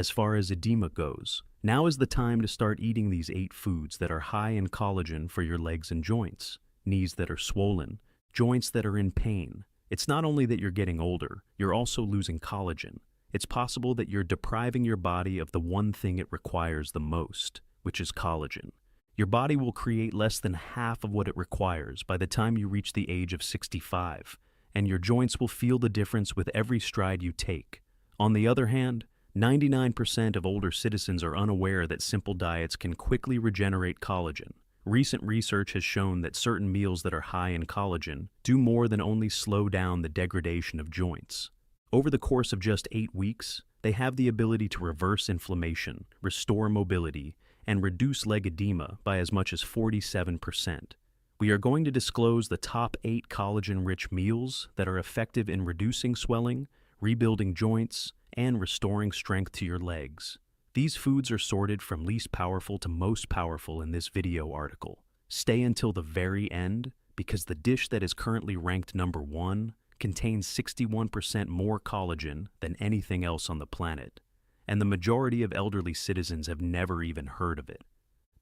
As far as edema goes, now is the time to start eating these 8 foods that are high in collagen for your legs and joints, knees that are swollen, joints that are in pain. It's not only that you're getting older, you're also losing collagen. It's possible that you're depriving your body of the one thing it requires the most, which is collagen. Your body will create less than half of what it requires by the time you reach the age of 65, and your joints will feel the difference with every stride you take. On the other hand, 99% of older citizens are unaware that simple diets can quickly regenerate collagen. Recent research has shown that certain meals that are high in collagen do more than only slow down the degradation of joints. Over the course of just 8 weeks, they have the ability to reverse inflammation, restore mobility, and reduce leg edema by as much as 47%. We are going to disclose the top 8 collagen-rich meals that are effective in reducing swelling, rebuilding joints, and restoring strength to your legs. These foods are sorted from least powerful to most powerful in this video article. Stay until the very end because the dish that is currently ranked number 1 contains 61% more collagen than anything else on the planet, and the majority of elderly citizens have never even heard of it.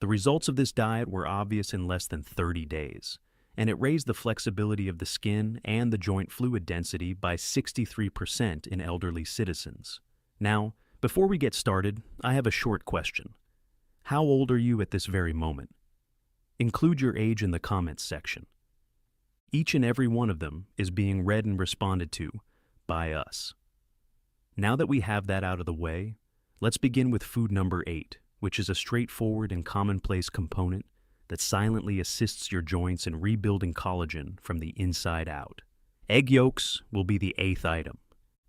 The results of this diet were obvious in less than 30 days, and it raised the flexibility of the skin and the joint fluid density by 63% in elderly citizens. Now, before we get started, I have a short question. How old are you at this very moment? Include your age in the comments section. Each and every one of them is being read and responded to by us. Now that we have that out of the way, let's begin with food number 8, which is a straightforward and commonplace component that silently assists your joints in rebuilding collagen from the inside out. Egg yolks will be the 8th item.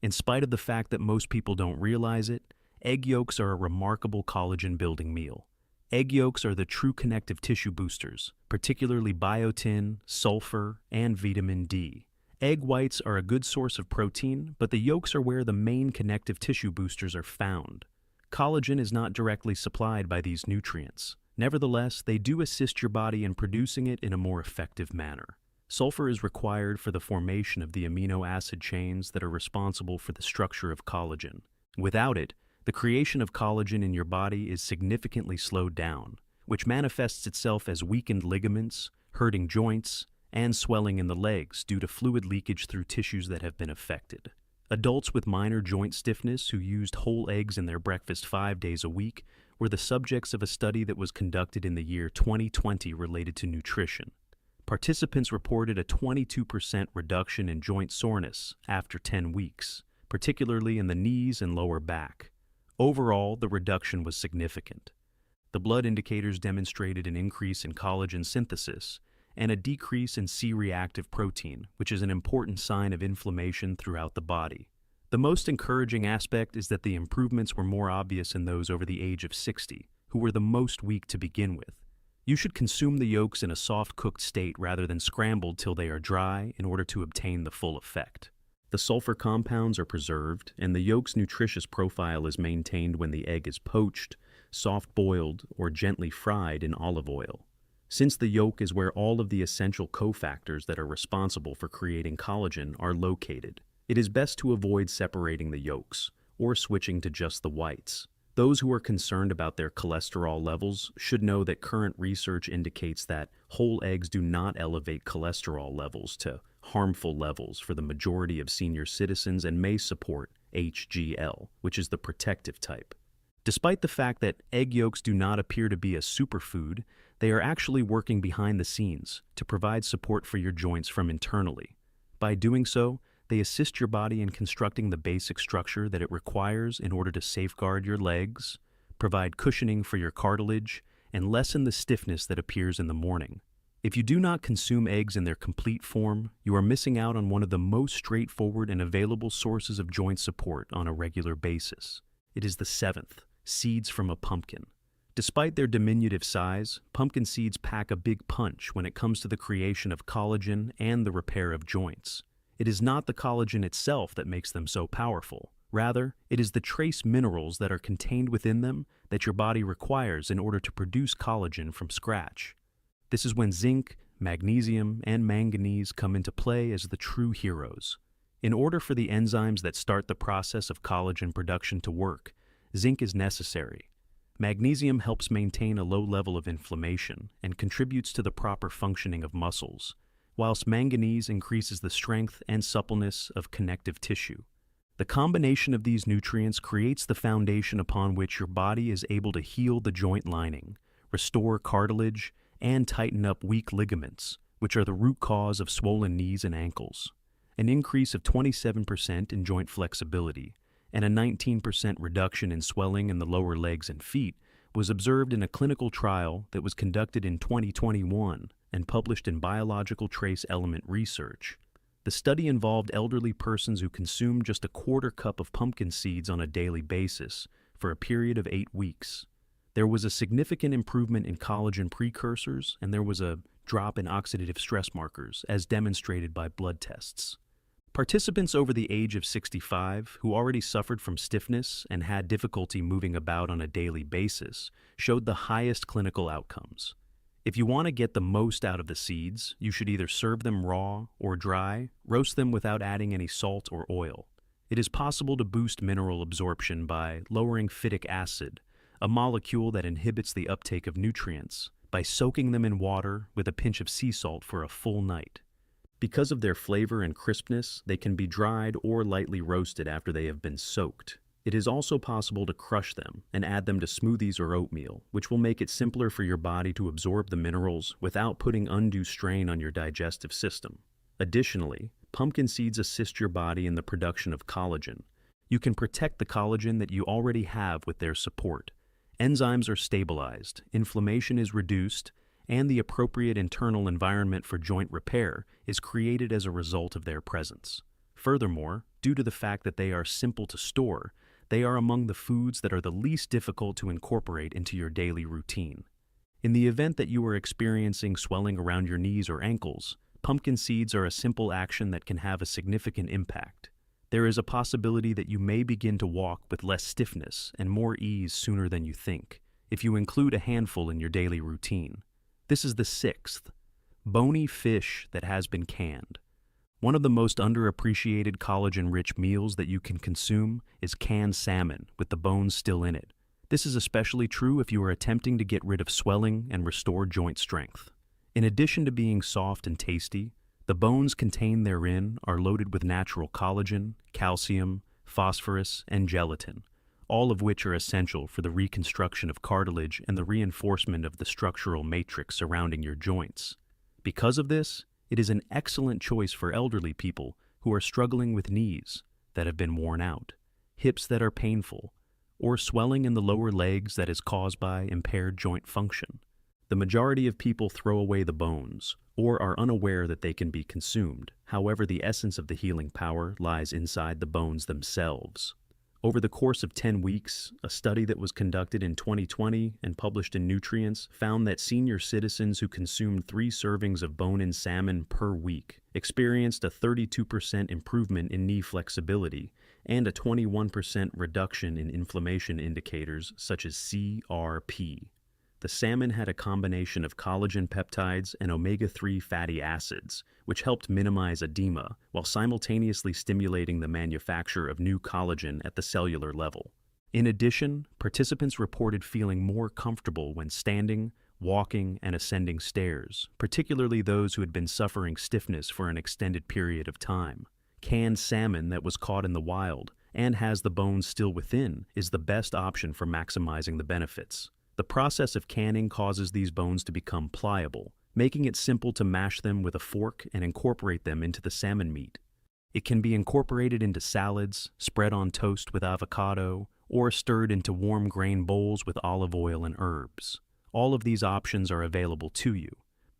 In spite of the fact that most people don't realize it, egg yolks are a remarkable collagen-building meal. Egg yolks are the true connective tissue boosters, particularly biotin, sulfur, and vitamin D. Egg whites are a good source of protein, but the yolks are where the main connective tissue boosters are found. Collagen is not directly supplied by these nutrients. Nevertheless, they do assist your body in producing it in a more effective manner. Sulfur is required for the formation of the amino acid chains that are responsible for the structure of collagen. Without it, the creation of collagen in your body is significantly slowed down, which manifests itself as weakened ligaments, hurting joints, and swelling in the legs due to fluid leakage through tissues that have been affected. Adults with minor joint stiffness who used whole eggs in their breakfast 5 days a week were the subjects of a study that was conducted in the year 2020 related to nutrition. Participants reported a 22% reduction in joint soreness after 10 weeks, particularly in the knees and lower back. Overall, the reduction was significant. The blood indicators demonstrated an increase in collagen synthesis and a decrease in C-reactive protein, which is an important sign of inflammation throughout the body. The most encouraging aspect is that the improvements were more obvious in those over the age of 60, who were the most weak to begin with. You should consume the yolks in a soft-cooked state rather than scrambled till they are dry in order to obtain the full effect. The sulfur compounds are preserved, and the yolk's nutritious profile is maintained when the egg is poached, soft-boiled, or gently fried in olive oil. Since the yolk is where all of the essential cofactors that are responsible for creating collagen are located, it is best to avoid separating the yolks or switching to just the whites. Those who are concerned about their cholesterol levels should know that current research indicates that whole eggs do not elevate cholesterol levels to harmful levels for the majority of senior citizens and may support HGL, which is the protective type. Despite the fact that egg yolks do not appear to be a superfood, they are actually working behind the scenes to provide support for your joints from internally. By doing so, they assist your body in constructing the basic structure that it requires in order to safeguard your legs, provide cushioning for your cartilage, and lessen the stiffness that appears in the morning. If you do not consume eggs in their complete form, you are missing out on one of the most straightforward and available sources of joint support on a regular basis. It is the 7th, seeds from a pumpkin. Despite their diminutive size, pumpkin seeds pack a big punch when it comes to the creation of collagen and the repair of joints. It is not the collagen itself that makes them so powerful. Rather, it is the trace minerals that are contained within them that your body requires in order to produce collagen from scratch. This is when zinc, magnesium, and manganese come into play as the true heroes. In order for the enzymes that start the process of collagen production to work, Zinc is necessary. Magnesium helps maintain a low level of inflammation and contributes to the proper functioning of muscles, whilst manganese increases the strength and suppleness of connective tissue. The combination of these nutrients creates the foundation upon which your body is able to heal the joint lining, restore cartilage, and tighten up weak ligaments, which are the root cause of swollen knees and ankles. An increase of 27% in joint flexibility and a 19% reduction in swelling in the lower legs and feet was observed in a clinical trial that was conducted in 2021 and published in Biological Trace Element Research. The study involved elderly persons who consumed just a quarter cup of pumpkin seeds on a daily basis for a period of 8 weeks. There was a significant improvement in collagen precursors, and there was a drop in oxidative stress markers, as demonstrated by blood tests. Participants over the age of 65 who already suffered from stiffness and had difficulty moving about on a daily basis showed the highest clinical outcomes. If you want to get the most out of the seeds, you should either serve them raw or dry, roast them without adding any salt or oil. It is possible to boost mineral absorption by lowering phytic acid, a molecule that inhibits the uptake of nutrients, by soaking them in water with a pinch of sea salt for a full night. Because of their flavor and crispness, they can be dried or lightly roasted after they have been soaked. It is also possible to crush them and add them to smoothies or oatmeal, which will make it simpler for your body to absorb the minerals without putting undue strain on your digestive system. Additionally, pumpkin seeds assist your body in the production of collagen. You can protect the collagen that you already have with their support. Enzymes are stabilized, inflammation is reduced, and the appropriate internal environment for joint repair is created as a result of their presence. Furthermore, due to the fact that they are simple to store, they are among the foods that are the least difficult to incorporate into your daily routine. In the event that you are experiencing swelling around your knees or ankles, pumpkin seeds are a simple action that can have a significant impact. There is a possibility that you may begin to walk with less stiffness and more ease sooner than you think, if you include a handful in your daily routine. This is the sixth: bony fish that has been canned. One of the most underappreciated collagen-rich meals that you can consume is canned salmon with the bones still in it. This is especially true if you are attempting to get rid of swelling and restore joint strength. In addition to being soft and tasty, the bones contained therein are loaded with natural collagen, calcium, phosphorus, and gelatin, all of which are essential for the reconstruction of cartilage and the reinforcement of the structural matrix surrounding your joints. Because of this, it is an excellent choice for elderly people who are struggling with knees that have been worn out, hips that are painful, or swelling in the lower legs that is caused by impaired joint function. The majority of people throw away the bones or are unaware that they can be consumed. However, the essence of the healing power lies inside the bones themselves. Over the course of 10 weeks, a study that was conducted in 2020 and published in Nutrients found that senior citizens who consumed 3 servings of bone-in salmon per week experienced a 32% improvement in knee flexibility and a 21% reduction in inflammation indicators such as CRP. The salmon had a combination of collagen peptides and omega-3 fatty acids, which helped minimize edema while simultaneously stimulating the manufacture of new collagen at the cellular level. In addition, participants reported feeling more comfortable when standing, walking, and ascending stairs, particularly those who had been suffering stiffness for an extended period of time. Canned salmon that was caught in the wild and has the bones still within is the best option for maximizing the benefits. The process of canning causes these bones to become pliable, making it simple to mash them with a fork and incorporate them into the salmon meat. It can be incorporated into salads, spread on toast with avocado, or stirred into warm grain bowls with olive oil and herbs. All of these options are available to you.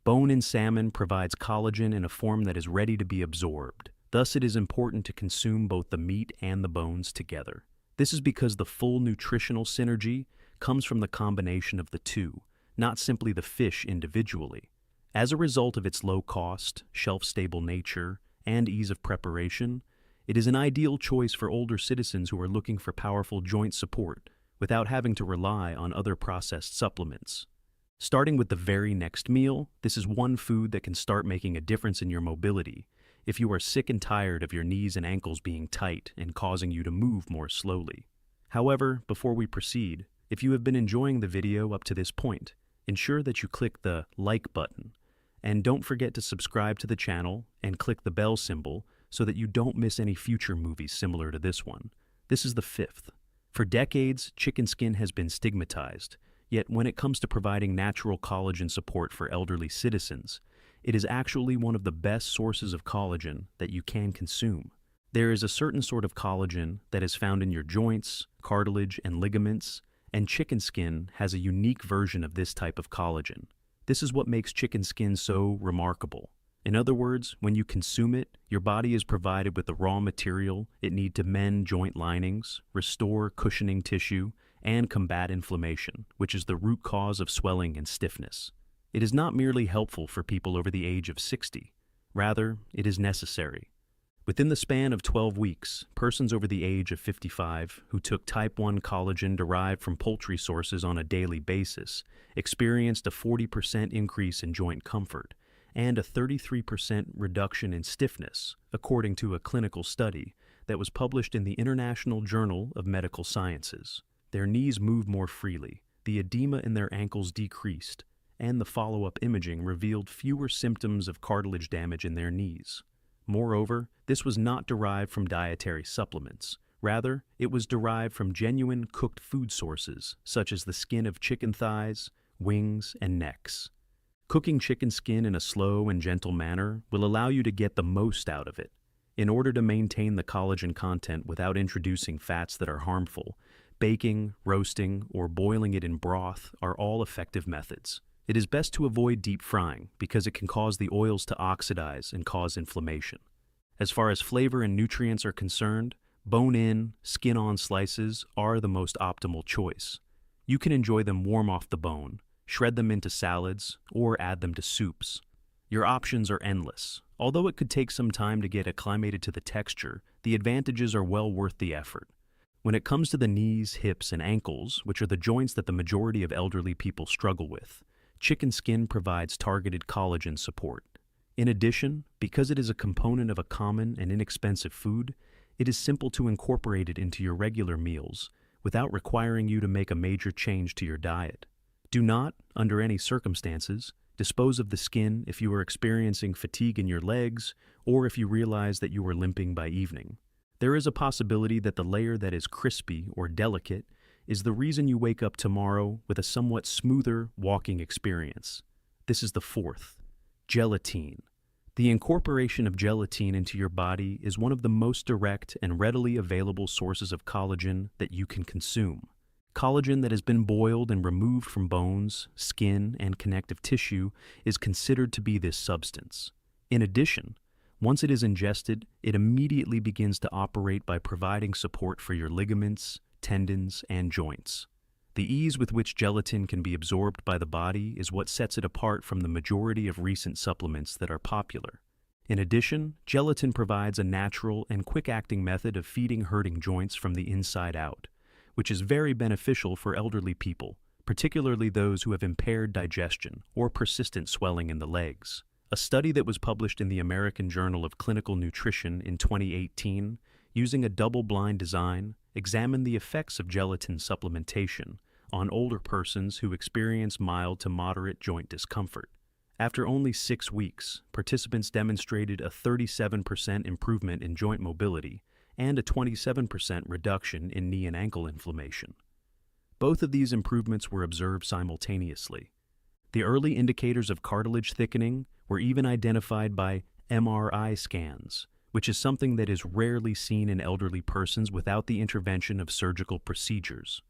Bone-in salmon provides collagen in a form that is ready to be absorbed. Thus, it is important to consume both the meat and the bones together. This is because the full nutritional synergy comes from the combination of the two, not simply the fish individually. As a result of its low cost, shelf-stable nature, and ease of preparation, it is an ideal choice for older citizens who are looking for powerful joint support without having to rely on other processed supplements. Starting with the very next meal, this is one food that can start making a difference in your mobility if you are sick and tired of your knees and ankles being tight and causing you to move more slowly. However, before we proceed, if you have been enjoying the video up to this point, ensure that you click the like button. And don't forget to subscribe to the channel and click the bell symbol so that you don't miss any future movies similar to this one. This is the fifth. For decades, chicken skin has been stigmatized, yet when it comes to providing natural collagen support for elderly citizens, it is actually one of the best sources of collagen that you can consume. There is a certain sort of collagen that is found in your joints, cartilage, and ligaments, and chicken skin has a unique version of this type of collagen. This is what makes chicken skin so remarkable. In other words, when you consume it, your body is provided with the raw material it needs to mend joint linings, restore cushioning tissue, and combat inflammation, which is the root cause of swelling and stiffness. It is not merely helpful for people over the age of 60. Rather, it is necessary. Within the span of 12 weeks, persons over the age of 55 who took type 1 collagen derived from poultry sources on a daily basis experienced a 40% increase in joint comfort and a 33% reduction in stiffness, according to a clinical study that was published in the International Journal of Medical Sciences. Their knees moved more freely, the edema in their ankles decreased, and the follow-up imaging revealed fewer symptoms of cartilage damage in their knees. Moreover, this was not derived from dietary supplements. Rather, it was derived from genuine cooked food sources, such as the skin of chicken thighs, wings, and necks. Cooking chicken skin in a slow and gentle manner will allow you to get the most out of it. In order to maintain the collagen content without introducing fats that are harmful, baking, roasting, or boiling it in broth are all effective methods. It is best to avoid deep frying because it can cause the oils to oxidize and cause inflammation. As far as flavor and nutrients are concerned, bone-in, skin-on slices are the most optimal choice. You can enjoy them warm off the bone, shred them into salads, or add them to soups. Your options are endless. Although it could take some time to get acclimated to the texture, the advantages are well worth the effort. When it comes to the knees, hips, and ankles, which are the joints that the majority of elderly people struggle with, chicken skin provides targeted collagen support. In addition, because it is a component of a common and inexpensive food, it is simple to incorporate it into your regular meals without requiring you to make a major change to your diet. Do not, under any circumstances, dispose of the skin if you are experiencing fatigue in your legs or if you realize that you are limping by evening. There is a possibility that the layer that is crispy or delicate is the reason you wake up tomorrow with a somewhat smoother walking experience. This is the fourth. Gelatin. The incorporation of gelatin into your body is one of the most direct and readily available sources of collagen that you can consume. Collagen that has been boiled and removed from bones, skin, and connective tissue is considered to be this substance. In addition, once it is ingested, it immediately begins to operate by providing support for your ligaments, tendons, and joints. The ease with which gelatin can be absorbed by the body is what sets it apart from the majority of recent supplements that are popular. In addition, gelatin provides a natural and quick-acting method of feeding hurting joints from the inside out, which is very beneficial for elderly people, particularly those who have impaired digestion or persistent swelling in the legs. A study that was published in the American Journal of Clinical Nutrition in 2018, using a double-blind design, examined the effects of gelatin supplementation on older persons who experience mild to moderate joint discomfort. After only 6 weeks, participants demonstrated a 37% improvement in joint mobility and a 27% reduction in knee and ankle inflammation. Both of these improvements were observed simultaneously. The early indicators of cartilage thickening were even identified by MRI scans, which is something that is rarely seen in elderly persons without the intervention of surgical procedures.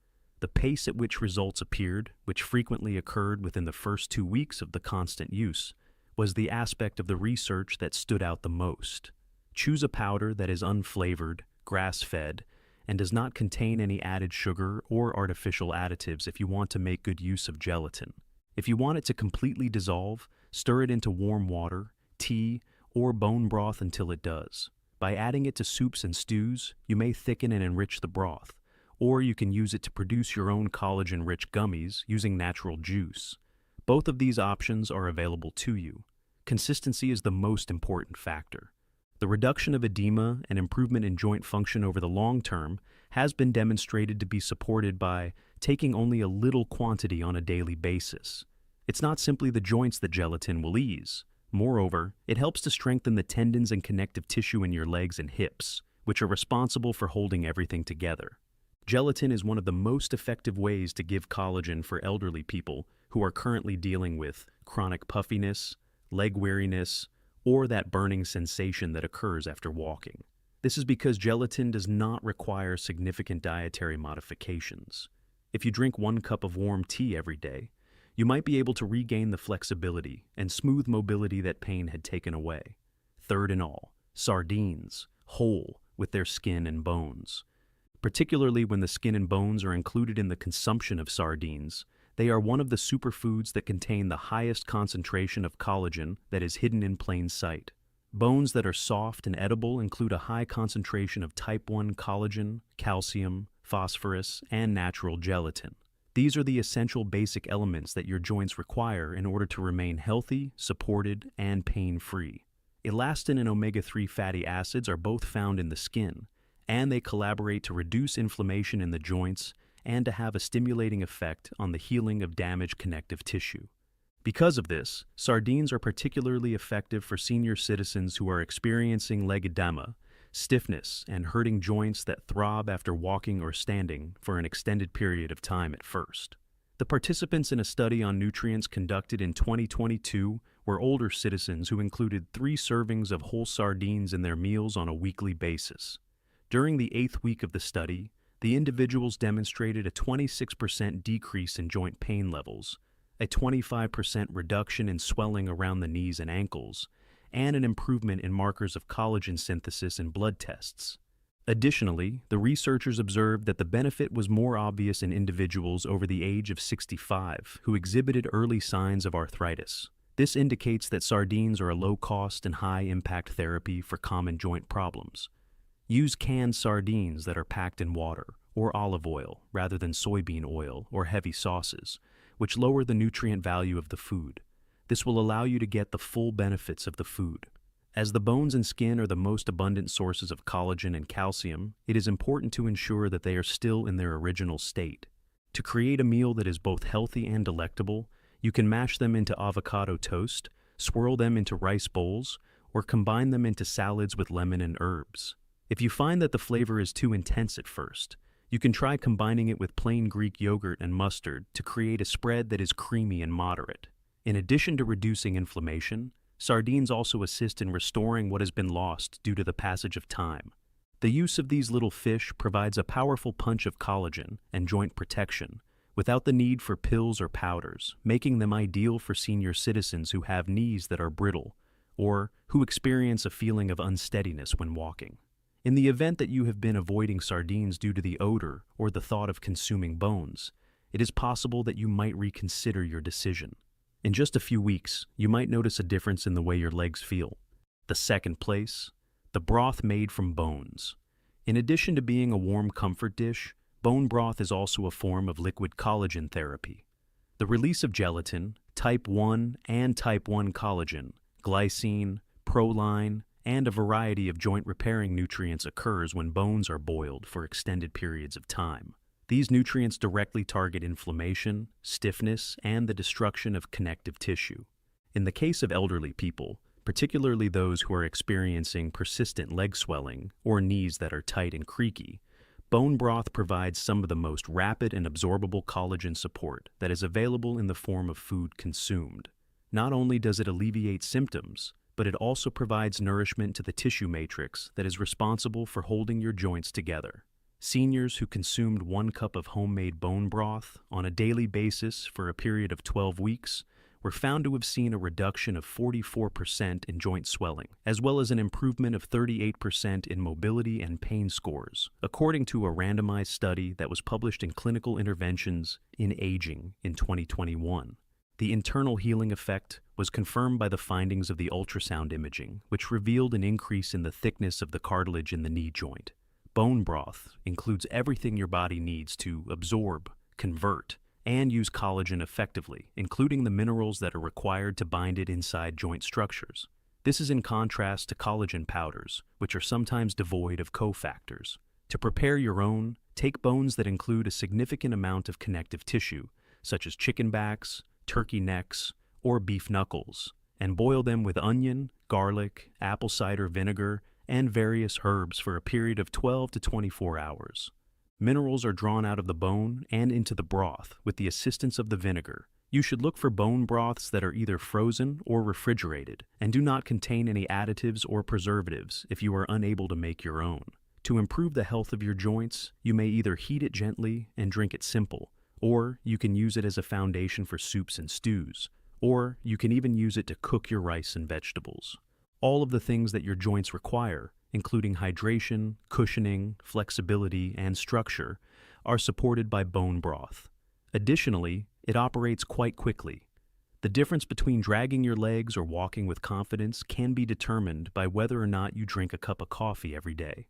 The pace at which results appeared, which frequently occurred within the first 2 weeks of the constant use, was the aspect of the research that stood out the most. Choose a powder that is unflavored, grass-fed, and does not contain any added sugar or artificial additives if you want to make good use of gelatin. If you want it to completely dissolve, stir it into warm water, tea, or bone broth until it does. By adding it to soups and stews, you may thicken and enrich the broth, or you can use it to produce your own collagen-rich gummies using natural juice. Both of these options are available to you. Consistency is the most important factor. The reduction of edema and improvement in joint function over the long term has been demonstrated to be supported by taking only a little quantity on a daily basis. It's not simply the joints that gelatin will ease. Moreover, it helps to strengthen the tendons and connective tissue in your legs and hips, which are responsible for holding everything together. Gelatin is one of the most effective ways to give collagen for elderly people who are currently dealing with chronic puffiness, leg weariness, or that burning sensation that occurs after walking. This is because gelatin does not require significant dietary modifications. If you drink 1 cup of warm tea every day, you might be able to regain the flexibility and smooth mobility that pain had taken away. Third in all, sardines, whole, with their skin and bones. Particularly when the skin and bones are included in the consumption of sardines, they are one of the superfoods that contain the highest concentration of collagen that is hidden in plain sight. Bones that are soft and edible include a high concentration of type 1 collagen, calcium, phosphorus, and natural gelatin. These are the essential basic elements that your joints require in order to remain healthy, supported, and pain-free. Elastin and omega-3 fatty acids are both found in the skin, and they collaborate to reduce inflammation in the joints and to have a stimulating effect on the healing of damaged connective tissue. Because of this, sardines are particularly effective for senior citizens who are experiencing leg edema, stiffness, and hurting joints that throb after walking or standing for an extended period of time at first. The participants in a study on nutrients conducted in 2022 were older citizens who included 3 servings of whole sardines in their meals on a weekly basis. During the 8th week of the study, the individuals demonstrated a 26% decrease in joint pain levels, a 25% reduction in swelling around the knees and ankles, and an improvement in markers of collagen synthesis in blood tests. Additionally, the researchers observed that the benefit was more obvious in individuals over the age of 65 who exhibited early signs of arthritis. This indicates that sardines are a low-cost and high-impact therapy for common joint problems. Use canned sardines that are packed in water or olive oil rather than soybean oil or heavy sauces, which lower the nutrient value of the food. This will allow you to get the full benefits of the food. As the bones and skin are the most abundant sources of collagen and calcium, it is important to ensure that they are still in their original state. To create a meal that is both healthy and delectable, you can mash them into avocado toast, swirl them into rice bowls, or combine them into salads with lemon and herbs. If you find that the flavor is too intense at first, you can try combining it with plain Greek yogurt and mustard to create a spread that is creamy and moderate. In addition to reducing inflammation, sardines also assist in restoring what has been lost due to the passage of time. The use of these little fish provides a powerful punch of collagen and joint protection without the need for pills or powders, making them ideal for senior citizens who have knees that are brittle or who experience a feeling of unsteadiness when walking. In the event that you have been avoiding sardines due to the odor or the thought of consuming bones, it is possible that you might reconsider your decision. In just a few weeks, you might notice a difference in the way your legs feel. The second place, the broth made from bones. In addition to being a warm comfort dish, bone broth is also a form of liquid collagen therapy. The release of gelatin, type 1 and type 1 collagen, glycine, proline, and a variety of joint-repairing nutrients occurs when bones are boiled for extended periods of time. These nutrients directly target inflammation, stiffness, and the destruction of connective tissue. In the case of elderly people, particularly those who are experiencing persistent leg swelling or knees that are tight and creaky, bone broth provides some of the most rapid and absorbable collagen support that is available in the form of food consumed. Not only does it alleviate symptoms, but it also provides nourishment to the tissue matrix that is responsible for holding your joints together. Seniors who consumed 1 cup of homemade bone broth on a daily basis for a period of 12 weeks were found to have seen a reduction of 44% in joint swelling, as well as an improvement of 38% in mobility and pain scores, according to a randomized study that was published in Clinical Interventions in Aging in 2021. The internal healing effect was confirmed by the findings of the ultrasound imaging, which revealed an increase in the thickness of the cartilage in the knee joint. Bone broth includes everything your body needs to absorb, convert, and use collagen effectively, including the minerals that are required to bind it inside joint structures. This is in contrast to collagen powders, which are sometimes devoid of cofactors. To prepare your own, take bones that include a significant amount of connective tissue, such as chicken backs, turkey necks, or beef knuckles, and boil them with onion, garlic, apple cider vinegar, and various herbs for a period of 12 to 24 hours. Minerals are drawn out of the bone and into the broth with the assistance of the vinegar. You should look for bone broths that are either frozen or refrigerated and do not contain any additives or preservatives if you are unable to make your own. To improve the health of your joints, you may either heat it gently and drink it simple, or you can use it as a foundation for soups and stews, or you can even use it to cook your rice and vegetables. All of the things that your joints require, including hydration, cushioning, flexibility, and structure, are supported by bone broth. Additionally, it operates quite quickly. The difference between dragging your legs or walking with confidence can be determined by whether or not you drink a cup of coffee every day.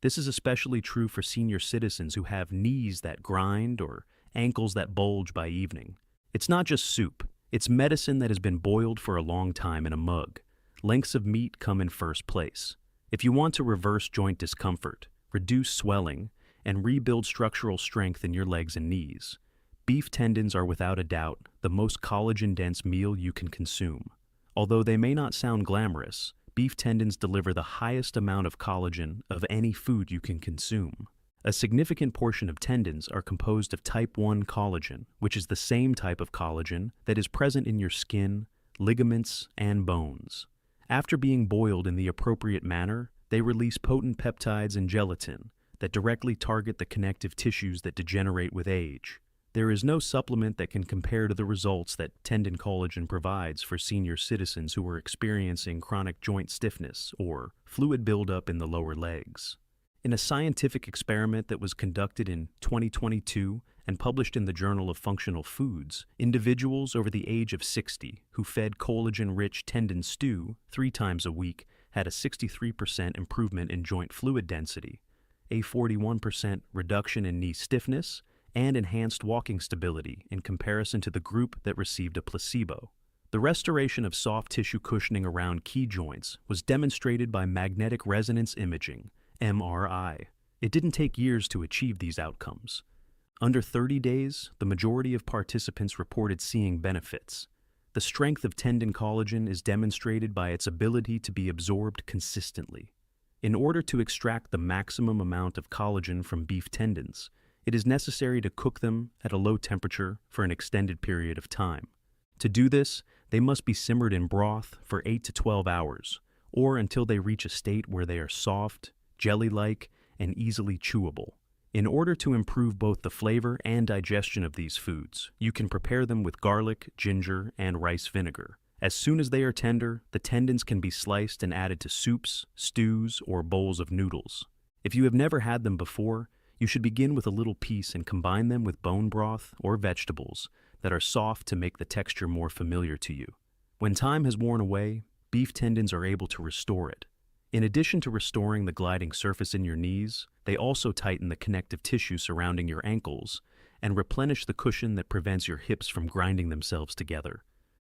This is especially true for senior citizens who have knees that grind or ankles that bulge by evening. It's not just soup, it's medicine that has been boiled for a long time in a mug. Lengths of meat come in first place. If you want to reverse joint discomfort, reduce swelling, and rebuild structural strength in your legs and knees, beef tendons are without a doubt the most collagen-dense meal you can consume. Although they may not sound glamorous, beef tendons deliver the highest amount of collagen of any food you can consume. A significant portion of tendons are composed of type 1 collagen, which is the same type of collagen that is present in your skin, ligaments, and bones. After being boiled in the appropriate manner, they release potent peptides and gelatin that directly target the connective tissues that degenerate with age. There is no supplement that can compare to the results that tendon collagen provides for senior citizens who are experiencing chronic joint stiffness or fluid buildup in the lower legs. In a scientific experiment that was conducted in 2022 and published in the Journal of Functional Foods, individuals over the age of 60 who fed collagen-rich tendon stew 3 times a week had a 63% improvement in joint fluid density, a 41% reduction in knee stiffness, and enhanced walking stability in comparison to the group that received a placebo. The restoration of soft tissue cushioning around key joints was demonstrated by magnetic resonance imaging, MRI. It didn't take years to achieve these outcomes. Under 30 days, the majority of participants reported seeing benefits. The strength of tendon collagen is demonstrated by its ability to be absorbed consistently. In order to extract the maximum amount of collagen from beef tendons, it is necessary to cook them at a low temperature for an extended period of time. To do this, they must be simmered in broth for 8 to 12 hours, or until they reach a state where they are soft, jelly-like, and easily chewable. In order to improve both the flavor and digestion of these foods, you can prepare them with garlic, ginger, and rice vinegar. As soon as they are tender, the tendons can be sliced and added to soups, stews, or bowls of noodles. If you have never had them before, you should begin with a little piece and combine them with bone broth or vegetables that are soft to make the texture more familiar to you. When time has worn away, beef tendons are able to restore it. In addition to restoring the gliding surface in your knees, they also tighten the connective tissue surrounding your ankles and replenish the cushion that prevents your hips from grinding themselves together.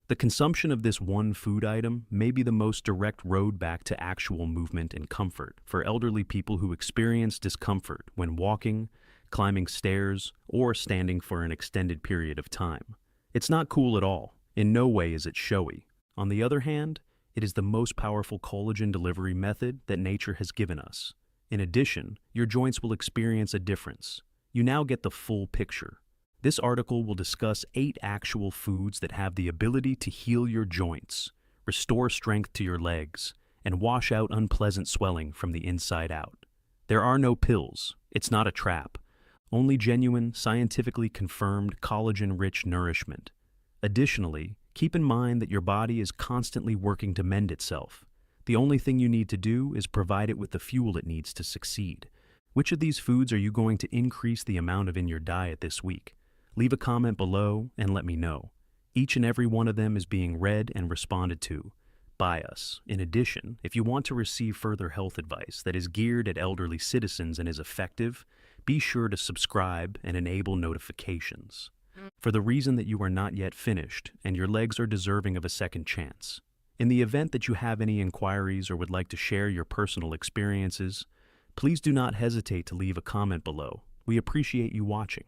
The consumption of this one food item may be the most direct road back to actual movement and comfort for elderly people who experience discomfort when walking, climbing stairs, or standing for an extended period of time. It's not cool at all. In no way is it showy. On the other hand, it is the most powerful collagen delivery method that nature has given us. In addition, your joints will experience a difference. You now get the full picture. This article will discuss 8 actual foods that have the ability to heal your joints, restore strength to your legs, and wash out unpleasant swelling from the inside out. There are no pills. It's not a trap. Only genuine, scientifically confirmed collagen-rich nourishment. Additionally, keep in mind that your body is constantly working to mend itself. The only thing you need to do is provide it with the fuel it needs to succeed. Which of these foods are you going to increase the amount of in your diet this week? Leave a comment below and let me know. Each and every one of them is being read and responded to by us. In addition, if you want to receive further health advice that is geared at elderly citizens and is effective, be sure to subscribe and enable notifications. For the reason that you are not yet finished and your legs are deserving of a second chance. In the event that you have any inquiries or would like to share your personal experiences, please do not hesitate to leave a comment below. We appreciate you watching.